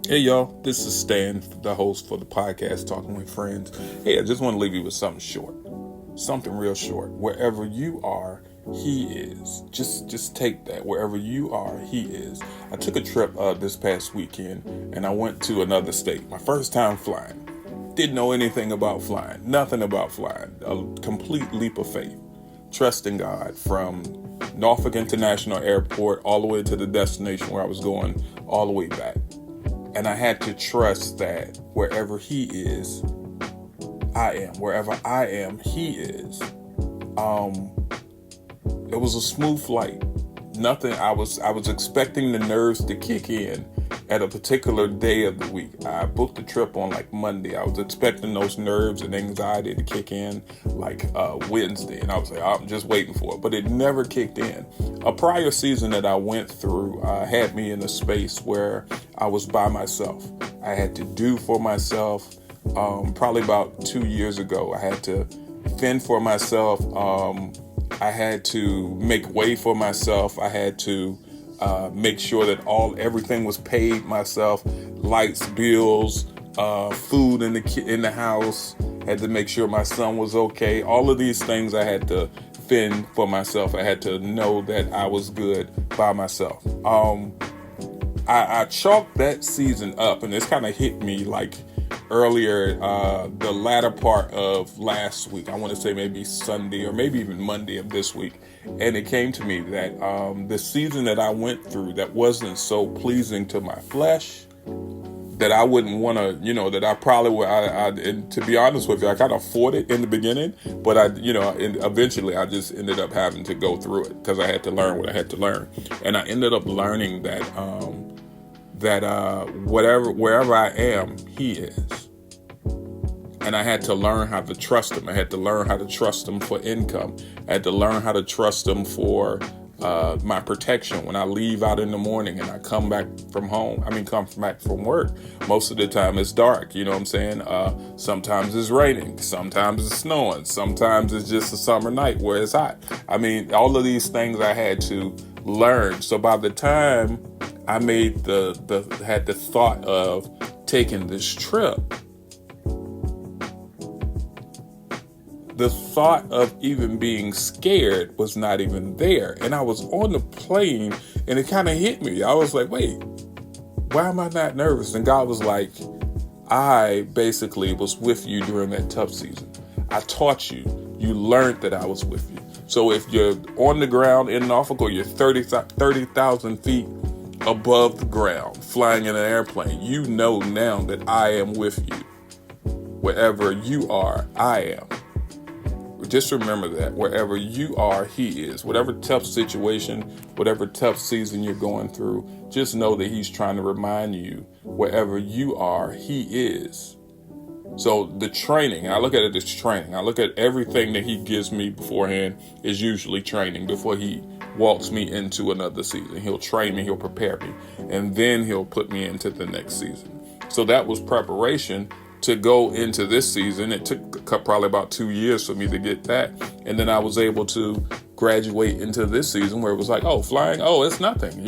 Hey y'all, this is Stan, the host for the podcast Talking with Friends. Hey, I just want to leave you with something short. Something real short. Wherever you are, he is. Just take that. Wherever you are, he is. I took a trip this past weekend and I went to another state. My first time flying. Didn't know anything about flying. Nothing about flying. A complete leap of faith. Trusting God from Norfolk International Airport all the way to the destination where I was going all the way back. And I had to trust that wherever he is, I am. Wherever I am, he is. It was a smooth flight. Nothing. I was expecting the nerves to kick in at a particular day of the week. I booked the trip on like Monday. I was expecting those nerves and anxiety to kick in like Wednesday. And I was like, I'm just waiting for it. But it never kicked in. A prior season that I went through had me in a space where I was by myself. I had to do for myself. Probably about 2 years ago, I had to fend for myself. I had to make way for myself. I had to make sure that everything was paid myself, lights, bills, food in the house. Had to make sure my son was okay. All of these things I had to fend for myself. I had to know that I was good by myself. I chalked that season up, and this kind of hit me like earlier, the latter part of last week. I want to say maybe Sunday or maybe even Monday of this week. And it came to me that the season that I went through that wasn't so pleasing to my flesh, that I wouldn't want to, that I probably would, and to be honest with you, I kind of fought it in the beginning, but and eventually I just ended up having to go through it because I had to learn what I had to learn. And I ended up learning that, wherever I am, he is. And I had to learn how to trust him. I had to learn how to trust him for income. I had to learn how to trust him for my protection when I leave out in the morning and I come back from work. Most of the time it's dark, you know what I'm saying? Sometimes it's raining, sometimes it's snowing, sometimes it's just a summer night where it's hot. I mean, all of these things I had to learn. So by the time I had the thought of taking this trip, the thought of even being scared was not even there. And I was on the plane and it kind of hit me. I was like, wait, why am I not nervous? And God was like, I basically was with you during that tough season. I taught you. You learned that I was with you. So if you're on the ground in Norfolk or you're 30,000 feet above the ground, flying in an airplane, you know now that I am with you. Wherever you are, I am. Just remember that wherever you are, he is. Whatever tough situation, whatever tough season you're going through, just know that he's trying to remind you wherever you are, he is. So the training, I look at it as training. I look at everything that he gives me beforehand is usually training before he walks me into another season. He'll train me, he'll prepare me, and then he'll put me into the next season. So that was preparation to go into this season. It took probably about 2 years for me to get that. And then I was able to graduate into this season where it was like, flying, it's nothing,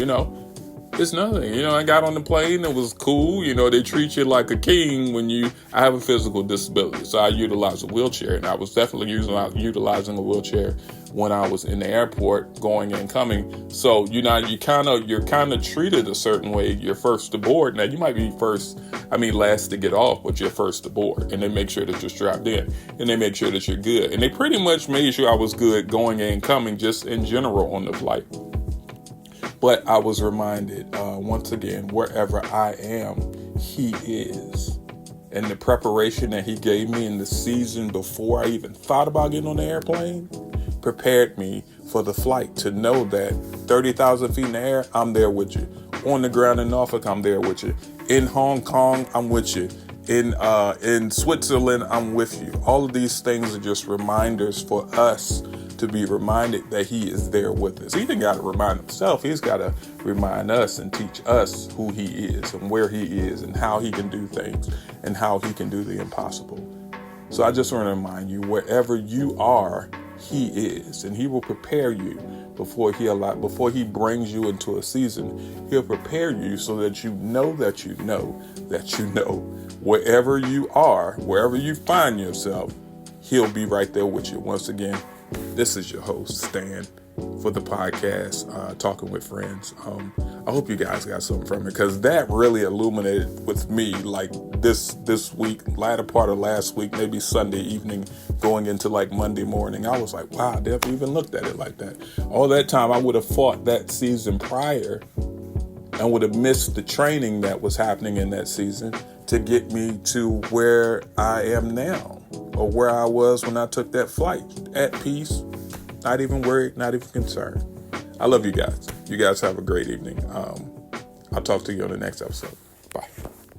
it's nothing. I got on the plane. It was cool. They treat you like a king I have a physical disability. So I utilize a wheelchair, and I was definitely utilizing a wheelchair when I was in the airport going and coming. So, you're kind of treated a certain way. You're first aboard. Now you might be last to get off, but you're first aboard, and they make sure that you're strapped in, and they make sure that you're good. And they pretty much made sure I was good going and coming just in general on the flight. But I was reminded, once again, wherever I am, he is. And the preparation that he gave me in the season before I even thought about getting on the airplane prepared me for the flight to know that 30,000 feet in the air, I'm there with you. On the ground in Norfolk, I'm there with you. In Hong Kong, I'm with you. In Switzerland, I'm with you. All of these things are just reminders for us to be reminded that he is there with us. He didn't got to remind himself. He's got to remind us and teach us who he is and where he is and how he can do things and how he can do the impossible. So I just want to remind you, wherever you are, he is, and he will prepare you before he brings you into a season. He'll prepare you so that you know that you know that you know wherever you are, wherever you find yourself, he'll be right there with you. Once again, this is your host, Stan, for the podcast, Talking with Friends. I hope you guys got something from it, because that really illuminated with me, like this week, latter part of last week, maybe Sunday evening, going into like Monday morning. I was like, wow, I never even looked at it like that. All that time I would have fought that season prior and would have missed the training that was happening in that season to get me to where I am now, or where I was when I took that flight, at peace, not even worried, not even concerned. I love you guys. You guys have a great evening. I'll talk to you on the next episode.